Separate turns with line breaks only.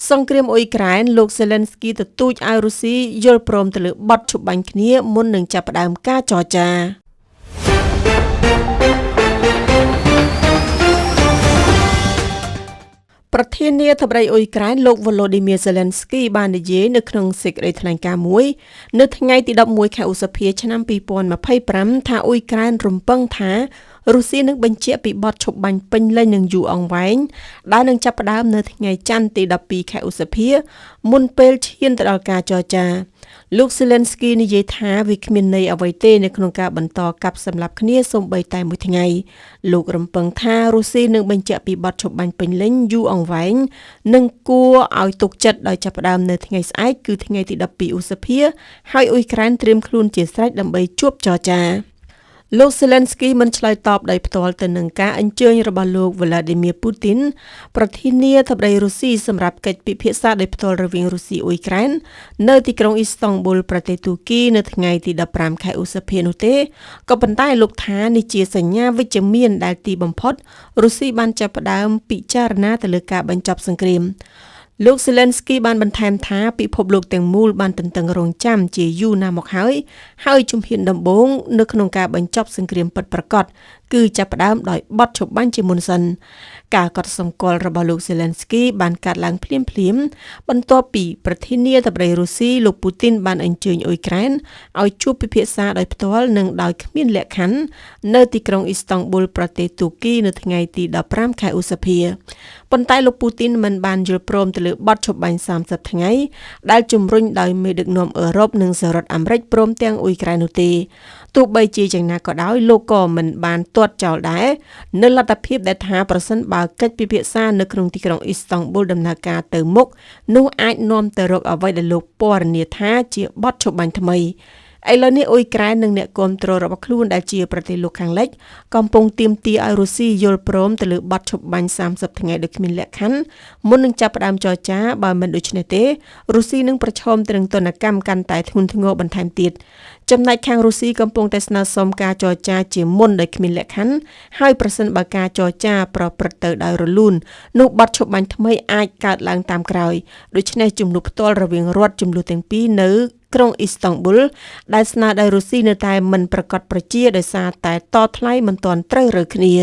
សង្គ្រាមអ៊ុយក្រែនលោក Zelensky ទទូចឲ្យរុស្ស៊ីយល់ព្រមទៅលើបទឈប់បាញ់គ្នាមុននឹងចាប់ផ្ដើមការចរចាប្រធានាធិបតីអ៊ុយក្រែនលោក Volodymyr Zelensky បាននិយាយនៅក្នុងសេចក្តីថ្លែងការណ៍មួយនៅថ្ងៃទី11ខែឧសភាឆ្នាំ2025ថាអ៊ុយក្រែនរំពឹងថារុស្ស៊ីនឹងបញ្ជាក់ពីបទឈប់បាញ់ពេញលេញនិងយូរអង្វែងដែលនឹងចាប់ផ្ដើមនៅថ្ងៃច័ន្ទទី12ខែឧសភាមុនពេលឈានទៅដល់ការចរចាលោក Zelensky និយាយថាវាគ្មានន័យអ្វីទេនៅក្នុងការបន្តកាប់សម្លាប់គ្នាសូម្បីតែមួយថ្ងៃលោករំពឹងថារុស្ស៊ីនឹងបញ្ជាក់ពីបទឈប់បាញ់ពេញលេញយូរអង្វែងនិងគួរឲ្យទុកចិត្តដោយចាប់ផ្ដើមនៅថ្ងៃស្អែកគឺថ្ងៃទី12ឧសភាហើយអ៊ុយក្រែនត្រៀមខ្លួនជាស្រេចដើម្បីជួបចរចាលោក Zelensky មិនឆ្លើយតបដោយផ្ទាល់ទៅនឹងការអញ្ជើញរបស់លោក Vladimir Putin ប្រធានាធិបតីរុស្ស៊ីសម្រាប់កិច្ចពិភាក្សាដោយផ្ទាល់រវាងរុស្ស៊ីអ៊ុយក្រែននៅទីក្រុងអ៊ីស្តង់ប៊ុលប្រទេសទូគីនៅថ្ងៃទី15ខែឧសភានោះទេក៏ប៉ុន្តែលោកថានេះជាសញ្ញាវិជ្ជមានដែលទីបំផុតរុស្ស៊ីបានចាប់ផ្ដើមពិចារណាទៅលើការបញ្ចប់សង្គ្រាមលោក Zelensky បានបន្ថែមថាពិភពលោកទាំងមូលបានទន្ទឹងរង់ចាំជាយូរណាស់មកហើយជំហានដំបូងនៅក្នុងការបញ្ចប់សង្គ្រាមពិតប្រាកដគឺចាប់ផ្ដើមដោយបទឈប់បាញ់ជាមុនសិនការកត់សម្គាល់របស់លោក Zelensky បានកាត់ឡើងភ្លាមបន្ទាប់ពីប្រធានាធិបតីរុស្ស៊ីលោក Putin បានអញ្ជើញអ៊ុយក្រែនឲ្យជួបពិភាក្សាដោយផ្ទាល់និងដោយគ្មានលក្ខខណ្ឌនៅទីក្រុងអ៊ីស្តង់ប៊ុលប្រទេសទូគីនៅថ្ងៃទី15ខែឧសភាប៉ុន្តែលោក Putin មិនបានយល់ព្រមទៅលើបទឈប់បាញ់30ថ្ងៃដែលជំរុញដោយមេដឹកនាំអឺរ៉ុបនិងសហរដ្ឋអាមេរិកព្រមទាំងអ៊ុយក្រែននោះទេទោះបីជាយ៉ាងណាក៏ដោយលោកក៏មិនបានទាត់ចោលដែរនៅលទ្ធភាពដែលថាប្រសិនបើកិច្ចពិភាក្សានៅក្នុងទីក្រុងអ៊ីស្តង់ប៊ុលដំណើរការទៅមុខនោះអាចនាំទៅរកអ្វីដែលលោកពណ៌នាថាជាបទឈប់បាញ់ថ្មីឥឡូវនេះអ៊ុយក្រែននិងអ្នកគាំទ្ររបស់ខ្លួនដែលជាប្រទេសលោកខាងលិចកំពុងទាមទារឲ្យរុស្ស៊ីយល់ព្រមទៅលើបទឈប់បាញ់30ថ្ងៃដោយគ្មានលក្ខខណ្ឌមុននឹងចាប់ផ្ដើមចរចាបើមិនដូច្នេះទេរុស្ស៊ីនឹងប្រឈមទៅនឹងទណ្ឌកម្មកាន់តែធ្ងន់ធ្ងរបន្ថែមទៀតចំណែកខាងរុស្ស៊ីកំពុងតែស្នើសុំការចរចាជាមុនដោយគ្មានលក្ខខណ្ឌហើយប្រសិនបើការចរចាប្រព្រឹត្តទៅដោយរលូននោះបទឈប់បាញ់ថ្មីអាចកើតឡើងតាមក្រោយដូច្នេះជំនួបផ្ទាល់រវាងរដ្ឋចំនួនទាំងពីរនៅក្រុងអ៊ីស្តង់ប៊ុលដែលស្នើដោយរុស្ស៊ីនៅតែមិនប្រកាសប្រជាដោយសារតែតថ្លៃមិនទាន់ត្រូវរើគ្នា